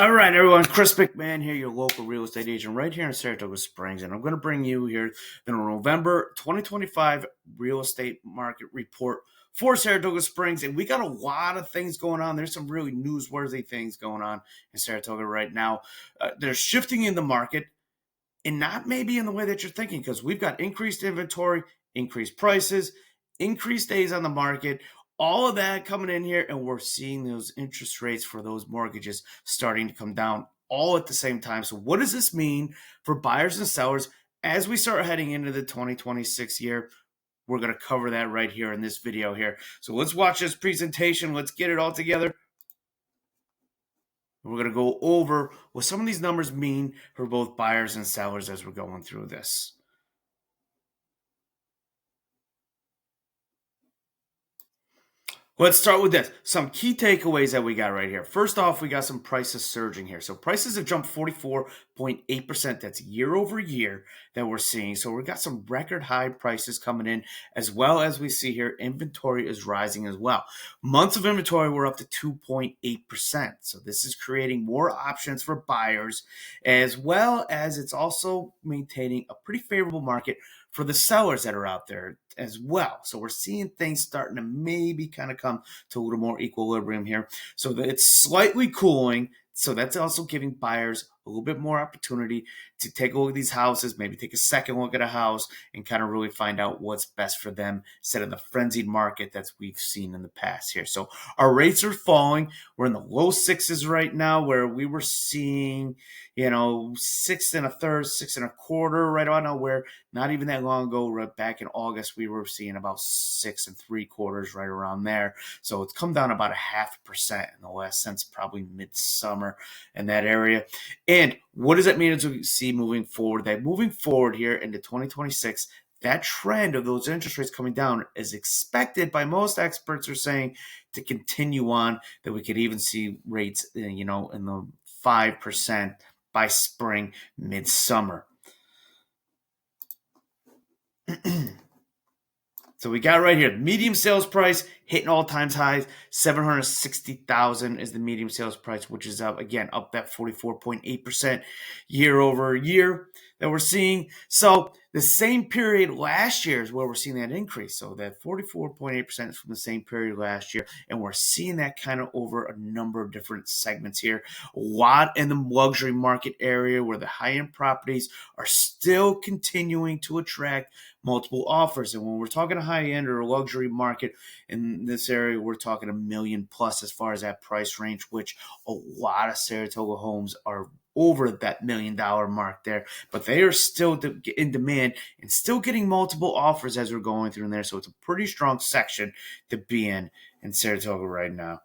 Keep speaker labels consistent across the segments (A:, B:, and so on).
A: All right, everyone. Chris McMahon here, your local real estate agent right here in Saratoga Springs. And I'm going to bring you here the November 2025 real estate market report for Saratoga Springs. And we got a lot of things going on. There's some really newsworthy things going on in Saratoga right now. They're shifting in the market and not maybe in the way that you're thinking, because we've got increased inventory, increased prices, increased days on the market, all of that coming in here, and we're seeing those interest rates for those mortgages starting to come down all at the same time. So what does this mean for buyers and sellers as we start heading into the 2026 year? We're going to cover that right here in this video here. So let's watch this presentation. Let's get it all together. We're going to go over what some of these numbers mean for both buyers and sellers as we're going through this. Let's start with this. Some key takeaways that we got right here. First off, we got some prices surging here. So prices have jumped 44.8%. That's year over year that we're seeing. So we've got some record high prices coming in, as well as we see here, inventory is rising as well. Months of inventory were up to 2.8%. So this is creating more options for buyers, as well as it's also maintaining a pretty favorable market for the sellers that are out there as well. So we're seeing things starting to maybe kind of come to a little more equilibrium here. So that it's slightly cooling. So that's also giving buyers a little bit more opportunity to take a look at these houses, maybe take a second look at a house and kind of really find out what's best for them instead of the frenzied market that we've seen in the past here. So our rates are falling. We're in the low sixes right now, where we were seeing, 6 1/3, 6 1/4 right on now, where not even that long ago, right back in August, we were seeing about 6 3/4 right around there. So it's come down about 0.5% in the last, since probably midsummer in that area. And what does that mean as we see moving forward? That moving forward here into 2026, that trend of those interest rates coming down is expected by most experts are saying to continue on, that we could even see rates, in the 5% by spring, midsummer. So we got right here, medium sales price hitting all-time highs. 760,000 is the medium sales price, which is up that 44.8% year over year that we're seeing. So the same period last year is where we're seeing that increase. So that 44.8% is from the same period last year, and we're seeing that kind of over a number of different segments here. A lot in the luxury market area, where the high-end properties are still continuing to attract multiple offers. And when we're talking a high-end or a luxury market in this area, we're talking $1 million plus as far as that price range, which a lot of Saratoga homes are over that $1 million mark there, but they are still in demand and still getting multiple offers as we're going through in there. So it's a pretty strong section to be in Saratoga right now.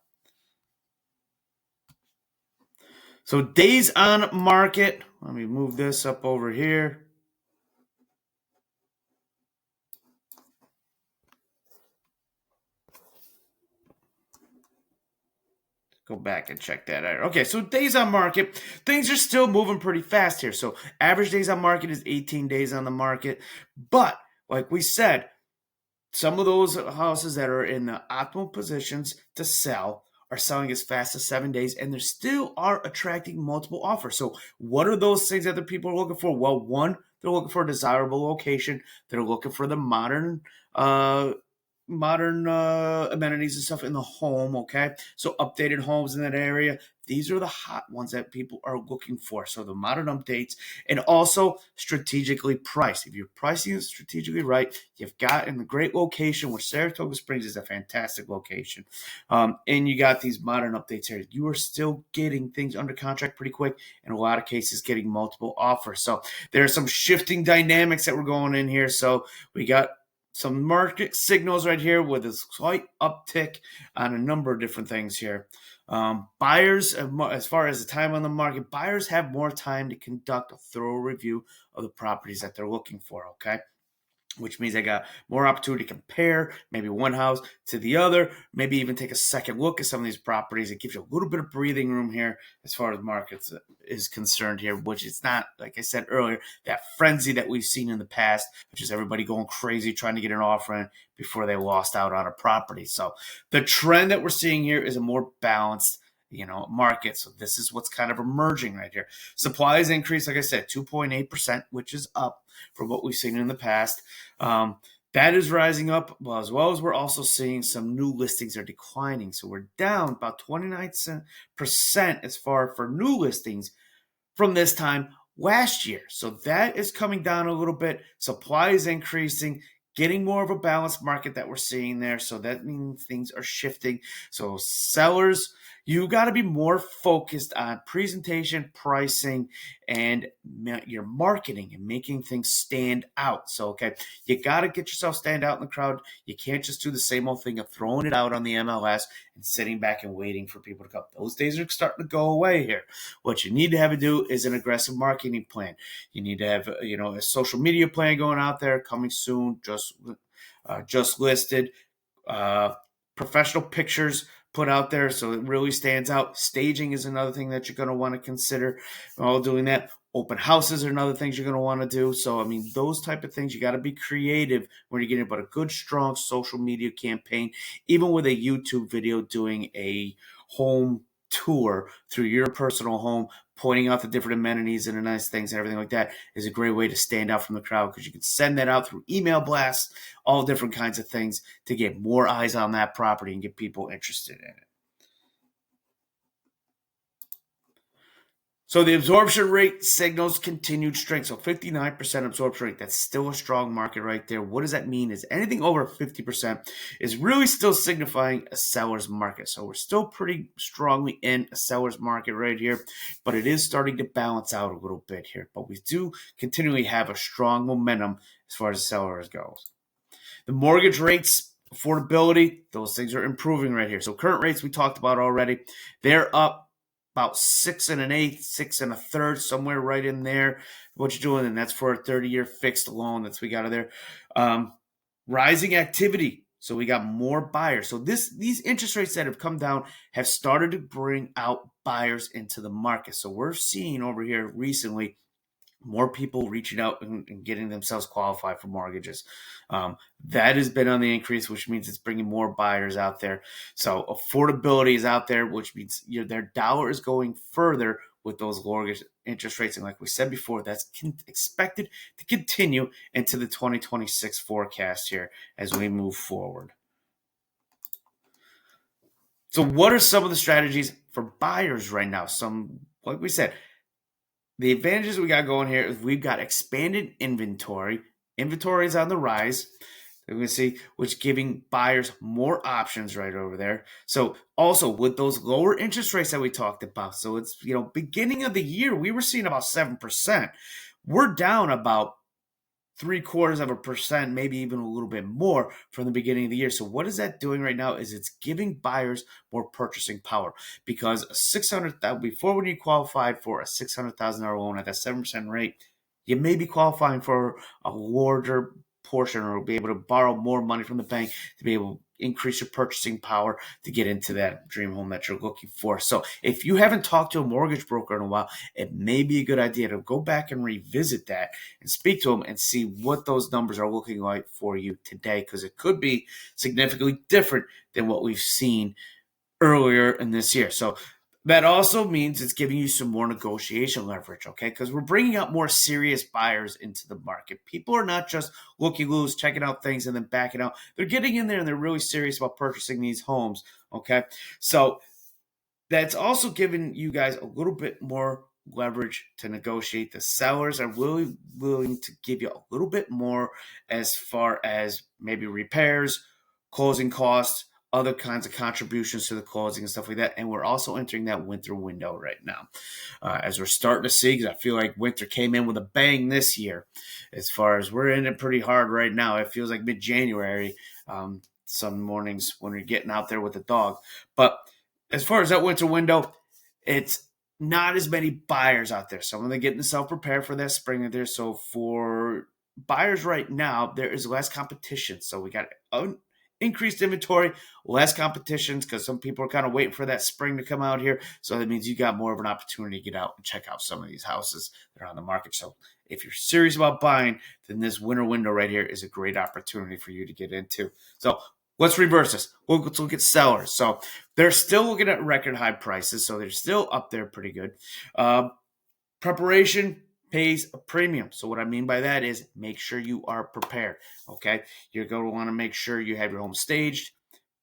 A: So days on market, let me move this up over here. Go back and check that out. Okay, so days on market, things are still moving pretty fast here. So average days on market is 18 days on the market. But like we said, some of those houses that are in the optimal positions to sell are selling as fast as 7 days, and they still are attracting multiple offers. So what are those things that the people are looking for? Well, one, they're looking for a desirable location. They're looking for the modern amenities and stuff in the home. Okay, so updated homes in that area, these are the hot ones that people are looking for. So the modern updates, and also strategically priced. If you're pricing it strategically right, you've got in the great location, which Saratoga Springs is a fantastic location, and you got these modern updates here, you are still getting things under contract pretty quick, in a lot of cases getting multiple offers. So there are some shifting dynamics that we're going in here. So we got some market signals right here with a slight uptick on a number of different things here. Buyers, as far as the time on the market, buyers have more time to conduct a thorough review of the properties that they're looking for, okay? Which means I got more opportunity to compare maybe one house to the other, maybe even take a second look at some of these properties. It gives you a little bit of breathing room here as far as markets is concerned here, which is not, like I said earlier, that frenzy that we've seen in the past, which is everybody going crazy trying to get an offer in before they lost out on a property. So the trend that we're seeing here is a more balanced market. So this is what's kind of emerging right here. Supply has increased, like I said, 2.8%, which is up from what we've seen in the past. That is rising up, as well as we're also seeing some new listings are declining. So we're down about 29% as far for new listings from this time last year. So that is coming down a little bit. Supply is increasing, getting more of a balanced market that we're seeing there. So that means things are shifting. So sellers, you got to be more focused on presentation, pricing, and your marketing and making things stand out. So, okay, you got to get yourself stand out in the crowd. You can't just do the same old thing of throwing it out on the MLS and sitting back and waiting for people to come. Those days are starting to go away here. What you need to have to do is an aggressive marketing plan. You need to have, a social media plan going out there coming soon, just listed, professional pictures put out there so it really stands out. Staging is another thing that you're going to want to consider while doing that. Open houses are another things you're going to want to do. So, those type of things, you got to be creative when you're getting about a good, strong social media campaign, even with a YouTube video doing a home tour through your personal home, pointing out the different amenities and the nice things and everything like that is a great way to stand out from the crowd, because you can send that out through email blasts, all different kinds of things to get more eyes on that property and get people interested in it. So the absorption rate signals continued strength. So 59% absorption rate, that's still a strong market right there. What does that mean? Is anything over 50% is really still signifying a seller's market. So we're still pretty strongly in a seller's market right here, but it is starting to balance out a little bit here. But we do continually have a strong momentum as far as sellers goes. The mortgage rates, affordability, those things are improving right here. So current rates we talked about already, they're up about 6 1/8, 6 1/3, somewhere right in there. What you're doing, and that's for a 30-year fixed loan. That's we got out of there. Rising activity, so we got more buyers. So these interest rates that have come down have started to bring out buyers into the market. So we're seeing over here recently more people reaching out and getting themselves qualified for mortgages. That has been on the increase, which means it's bringing more buyers out there. So affordability is out there, which means their dollar is going further with those lower interest rates. And like we said before, that's expected to continue into the 2026 forecast here as we move forward. So what are some of the strategies for buyers right now? Like we said, the advantages we got going here is we've got expanded inventory. Inventory is on the rise. We're going to see, which giving buyers more options right over there. So also with those lower interest rates that we talked about. So it's, beginning of the year, we were seeing about 7%. We're down about 0.75%, maybe even a little bit more from the beginning of the year. So what is that doing right now is it's giving buyers more purchasing power, because before, when you qualified for a $600,000 loan at that 7% rate, you may be qualifying for a larger portion or be able to borrow more money from the bank to be able to increase your purchasing power to get into that dream home that you're looking for. So if you haven't talked to a mortgage broker in a while, it may be a good idea to go back and revisit that and speak to them and see what those numbers are looking like for you today, because it could be significantly different than what we've seen earlier in this year. So that also means it's giving you some more negotiation leverage, okay? Because we're bringing out more serious buyers into the market. People are not just looky-loos, checking out things and then backing out. They're getting in there and they're really serious about purchasing these homes, okay? So that's also giving you guys a little bit more leverage to negotiate. The sellers are really willing to give you a little bit more as far as maybe repairs, closing costs, other kinds of contributions to the closing and stuff like that. And we're also entering that winter window right now, as we're starting to see, because I feel like winter came in with a bang this year. As far as we're in it pretty hard right now. It feels like mid-January, some mornings when you're getting out there with the dog. But as far as that winter window, it's not as many buyers out there. Some of them getting themselves prepared for that spring of there. So for buyers right now, there is less competition. So we got increased inventory, less competitions, because some people are kind of waiting for that spring to come out here. So that means you got more of an opportunity to get out and check out some of these houses that are on the market. So if you're serious about buying, then this winter window right here is a great opportunity for you to get into. So Let's reverse this. Let's look at sellers. So they're still looking at record high prices. So they're still up there pretty good. Preparation pays a premium. So what I mean by that is make sure you are prepared. Okay. You're going to want to make sure you have your home staged,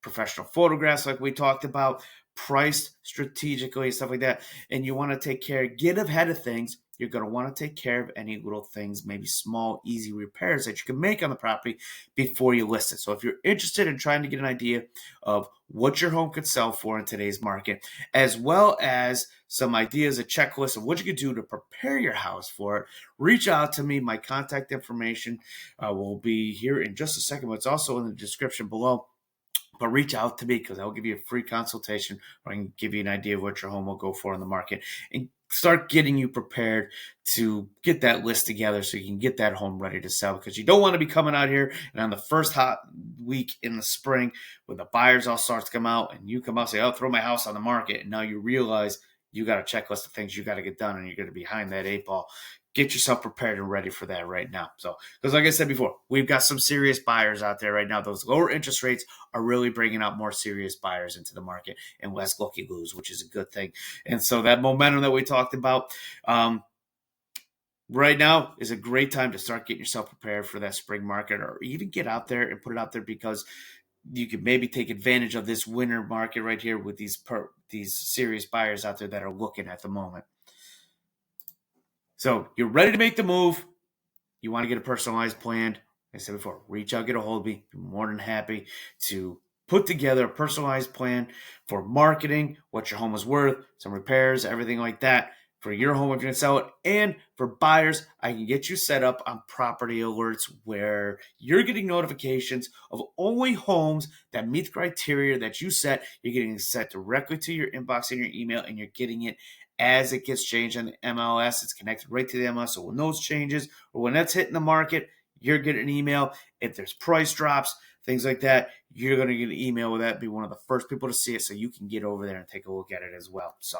A: professional photographs like we talked about, priced strategically, stuff like that. And you want to take care, get ahead of things. You're going to want to take care of any little things, maybe small, easy repairs that you can make on the property before you list it. So if you're interested in trying to get an idea of what your home could sell for in today's market, as well as some ideas, a checklist of what you could do to prepare your house for it, reach out to me. My contact information will be here in just a second, but it's also in the description below. But reach out to me because I'll give you a free consultation or I can give you an idea of what your home will go for in the market and start getting you prepared to get that list together so you can get that home ready to sell, because you don't want to be coming out here and on the first hot week in the spring when the buyers all start to come out and you come out and say, "I'll throw my house on the market." And now you realize you got a checklist of things you got to get done and you're going to be behind that 8 ball. Get yourself prepared and ready for that right now. So, because like I said before, we've got some serious buyers out there right now. Those lower interest rates are really bringing out more serious buyers into the market and less looky-loos, which is a good thing. And so that momentum that we talked about right now is a great time to start getting yourself prepared for that spring market, or even get out there and put it out there, because you could maybe take advantage of this winter market right here with these serious buyers out there that are looking at the moment. So you're ready to make the move. You want to get a personalized plan. Like I said before, reach out, get a hold of me. I'm more than happy to put together a personalized plan for marketing, what your home is worth, some repairs, everything like that for your home if you're going to sell it. And for buyers, I can get you set up on property alerts where you're getting notifications of only homes that meet the criteria that you set. You're getting set directly to your inbox in your email, and you're getting it as it gets changed on the MLS. It's connected right to the MLS. So when those changes or when that's hitting the market, you're getting an email. If there's price drops, things like that, you're going to get an email with that. Be one of the first people to see it so you can get over there and take a look at it as well. So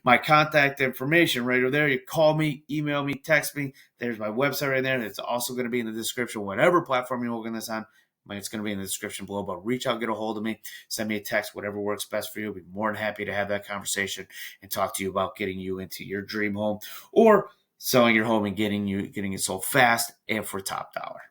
A: my contact information right over there. You call me, email me, text me. There's my website right there. And it's also going to be in the description, whatever platform you're looking this on. It's going to be in the description below, but reach out, get a hold of me, send me a text, whatever works best for you. I'll be more than happy to have that conversation and talk to you about getting you into your dream home or selling your home and getting it sold fast and for top dollar.